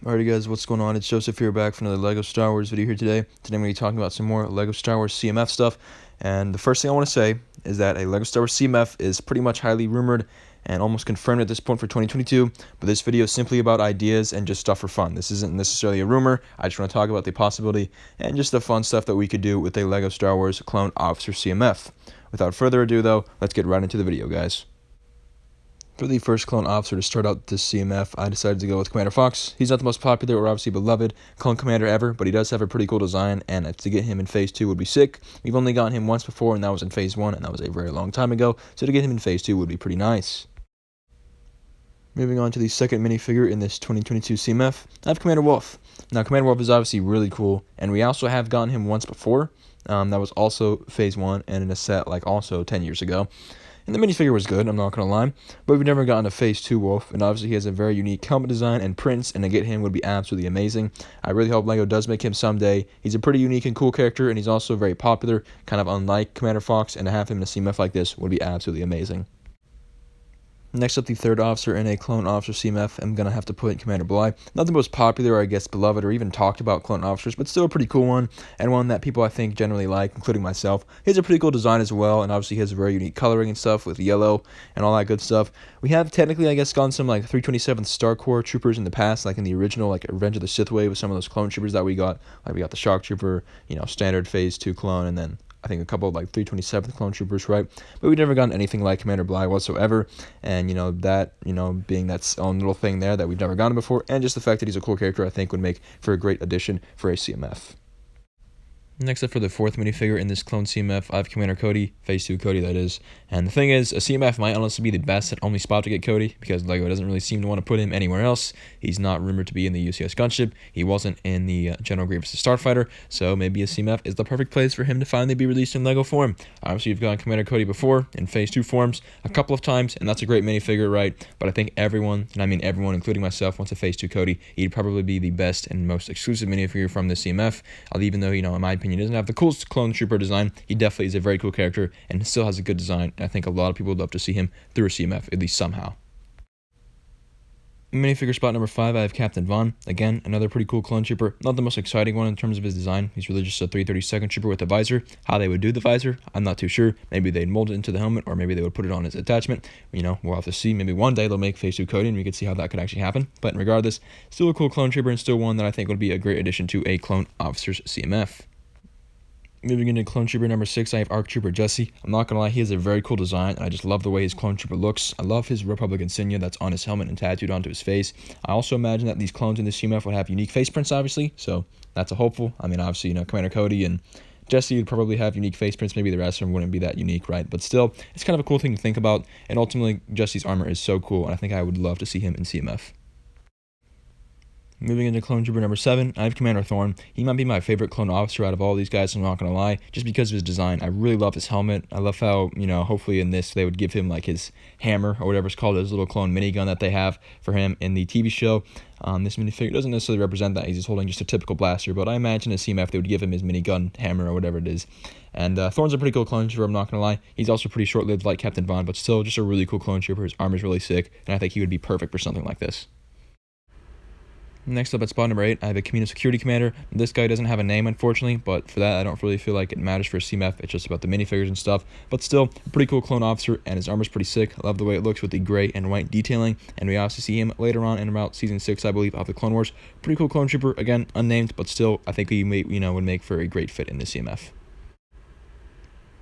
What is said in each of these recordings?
Alrighty guys, what's going on? It's Joseph here, back for another LEGO Star Wars video here today. Today I'm going to be talking about some more LEGO Star Wars CMF stuff. And the first thing I want to say is that a LEGO Star Wars CMF is pretty much highly rumored and almost confirmed at this point for 2022. But this video is simply about ideas and just stuff for fun. This isn't necessarily a rumor. I just want to talk about the possibility and just the fun stuff that we could do with a LEGO Star Wars Clone Officer CMF. Without further ado though, let's get right into the video, guys. For the first clone officer to start out this CMF, I decided to go with Commander Fox. He's not the most popular or obviously beloved clone commander ever, but he does have a pretty cool design, and to get him in Phase 2 would be sick. We've only gotten him once before, and that was in Phase 1, and that was a very long time ago, so to get him in Phase 2 would be pretty nice. Moving on to the second minifigure in this 2022 CMF, I have Commander Wolf. Now, Commander Wolf is obviously really cool, and we also have gotten him once before. That was also Phase 1, and in a set like also 10 years ago. And the minifigure was good, I'm not going to lie, but we've never gotten a Phase 2 Wolf, and obviously he has a very unique helmet design and prints, and to get him would be absolutely amazing. I really hope LEGO does make him someday. He's a pretty unique and cool character, and he's also very popular, kind of unlike Commander Fox, and to have him in a CMF like this would be absolutely amazing. Next up, the third officer in a clone officer CMF, I'm going to have to put Commander Bly. Not the most popular or I guess beloved or even talked about clone officers, but still a pretty cool one, and one that people I think generally like, including myself. He has a pretty cool design as well, and obviously he has a very unique coloring and stuff with yellow and all that good stuff. We have technically, I guess, gotten some like 327th Star Corps troopers in the past, like in the original like Revenge of the Sith wave with some of those clone troopers that we got. Like we got the Shock Trooper, standard Phase 2 clone, and then I think a couple of like 327th clone troopers, right? But we've never gotten anything like Commander Bly whatsoever, and being that own little thing there that we've never gotten before, and just the fact that he's a cool character, I think would make for a great addition for a CMF. Next up, for the fourth minifigure in this clone CMF, I have Commander Cody, Phase 2 Cody that is. And the thing is, a CMF might honestly be the best and only spot to get Cody, because LEGO doesn't really seem to want to put him anywhere else. He's not rumored to be in the UCS gunship, he wasn't in the General Grievous Starfighter, so maybe a CMF is the perfect place for him to finally be released in LEGO form. Obviously, you've gotten Commander Cody before, in Phase 2 forms, a couple of times, and that's a great minifigure, right? But I think everyone, and I mean everyone, including myself, wants a Phase 2 Cody. He'd probably be the best and most exclusive minifigure from the CMF, even though, in my opinion, he doesn't have the coolest clone trooper design. He definitely is a very cool character and still has a good design. I think a lot of people would love to see him through a CMF, at least somehow. Minifigure spot number 5, I have Captain Vaughn. Again, another pretty cool clone trooper. Not the most exciting one in terms of his design. He's really just a 332nd trooper with a visor. How they would do the visor, I'm not too sure. Maybe they'd mold it into the helmet, or maybe they would put it on his attachment. We'll have to see. Maybe one day they'll make Phase 2 Cody and we could see how that could actually happen. But regardless, still a cool clone trooper and still one that I think would be a great addition to a clone officer's CMF. Moving into clone trooper number 6, I have ARC Trooper Jesse. I'm not gonna lie, he has a very cool design, and I just love the way his clone trooper looks. I love his Republic insignia that's on his helmet and tattooed onto his face. I also imagine that these clones in this CMF would have unique face prints, obviously, so that's a hopeful. I mean, obviously, Commander Cody and Jesse would probably have unique face prints. Maybe the rest of them wouldn't be that unique, right? But still, it's kind of a cool thing to think about, and ultimately, Jesse's armor is so cool, and I think I would love to see him in CMF. Moving into clone trooper number 7, I have Commander Thorn. He might be my favorite clone officer out of all these guys, I'm not going to lie, just because of his design. I really love his helmet. I love how, hopefully in this they would give him like his hammer or whatever it's called, his little clone minigun that they have for him in the TV show. This minifigure doesn't necessarily represent that. He's just holding just a typical blaster, but I imagine in CMF they would give him his minigun hammer or whatever it is. And Thorn's a pretty cool clone trooper, I'm not going to lie. He's also pretty short-lived like Captain Vaughn, but still just a really cool clone trooper. His armor's really sick, and I think he would be perfect for something like this. Next up at spot number 8, I have a Community Security Commander. This guy doesn't have a name, unfortunately, but for that, I don't really feel like it matters for a CMF. It's just about the minifigures and stuff. But still, a pretty cool clone officer, and his armor's pretty sick. I love the way it looks with the gray and white detailing, and we also see him later on in about Season 6, I believe, of the Clone Wars. Pretty cool clone trooper, again, unnamed, but still, I think he would make for a great fit in the CMF.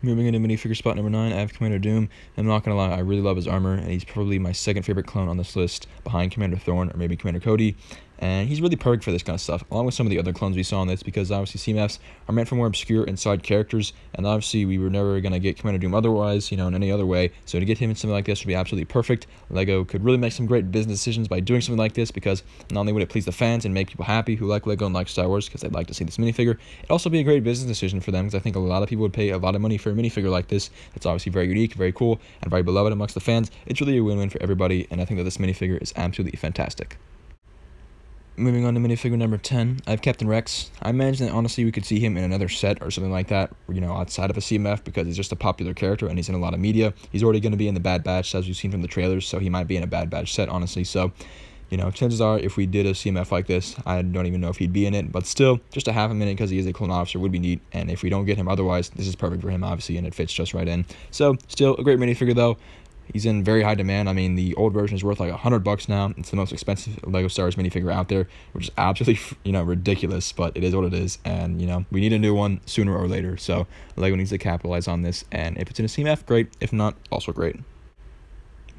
Moving into minifigure spot number 9, I have Commander Doom. I'm not going to lie, I really love his armor, and he's probably my second favorite clone on this list, behind Commander Thorn or maybe Commander Cody. And he's really perfect for this kind of stuff, along with some of the other clones we saw on this, because obviously CMFs are meant for more obscure and side characters, and obviously we were never going to get Commander Doom otherwise, in any other way, so to get him in something like this would be absolutely perfect. LEGO could really make some great business decisions by doing something like this, because not only would it please the fans and make people happy who like LEGO and like Star Wars, because they'd like to see this minifigure, it'd also be a great business decision for them, because I think a lot of people would pay a lot of money for a minifigure like this. It's obviously very unique, very cool, and very beloved amongst the fans. It's really a win-win for everybody, and I think that this minifigure is absolutely fantastic. Moving on to minifigure number 10, I have Captain Rex. I imagine that honestly we could see him in another set or something like that, outside of a CMF, because he's just a popular character and he's in a lot of media. He's already going to be in the Bad Batch, as we've seen from the trailers, so he might be in a Bad Batch set, honestly. So chances are if we did a CMF like this, I don't even know if he'd be in it, but still, just to have him in it because he is a clone officer would be neat, and if we don't get him otherwise, this is perfect for him, obviously, and it fits just right in. So, still a great minifigure, though. He's in very high demand. I mean, the old version is worth like $100 now. It's the most expensive LEGO Star Wars minifigure out there, which is absolutely, ridiculous, but it is what it is, and, we need a new one sooner or later, so LEGO needs to capitalize on this, and if it's in a CMF, great. If not, also great.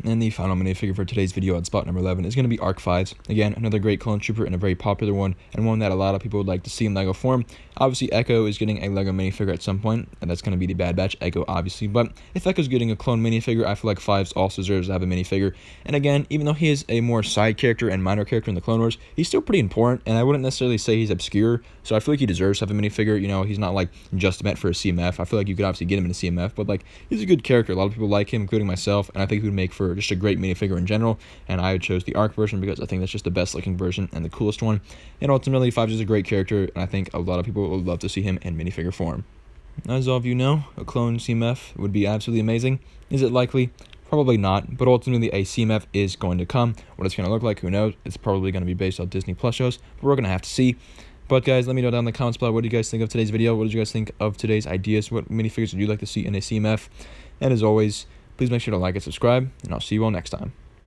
And the final minifigure for today's video at spot number 11 is going to be Arc 5's. Again, another great clone trooper and a very popular one, and one that a lot of people would like to see in LEGO form. Obviously, Echo is getting a LEGO minifigure at some point, and that's going to be the Bad Batch Echo, obviously. But if Echo's getting a clone minifigure, I feel like 5's also deserves to have a minifigure. And again, even though he is a more side character and minor character in the Clone Wars, he's still pretty important, and I wouldn't necessarily say he's obscure, so I feel like he deserves to have a minifigure. He's not like just meant for a CMF. I feel like you could obviously get him in a CMF, but like he's a good character. A lot of people like him, including myself, and I think he would make for just a great minifigure in general, and I chose the Arc version because I think that's just the best looking version and the coolest one, and ultimately 5's is a great character, and I think a lot of people would love to see him in minifigure form. As all of you know, a clone CMF would be absolutely amazing. Is it likely? Probably not, but ultimately a CMF is going to come. What it's going to look like, who knows? It's probably going to be based on Disney Plus shows, but we're going to have to see. But guys, let me know down in the comments below, what do you guys think of today's video? What did you guys think of today's ideas? What minifigures would you like to see in a CMF? And as always, please make sure to like and subscribe, and I'll see you all next time.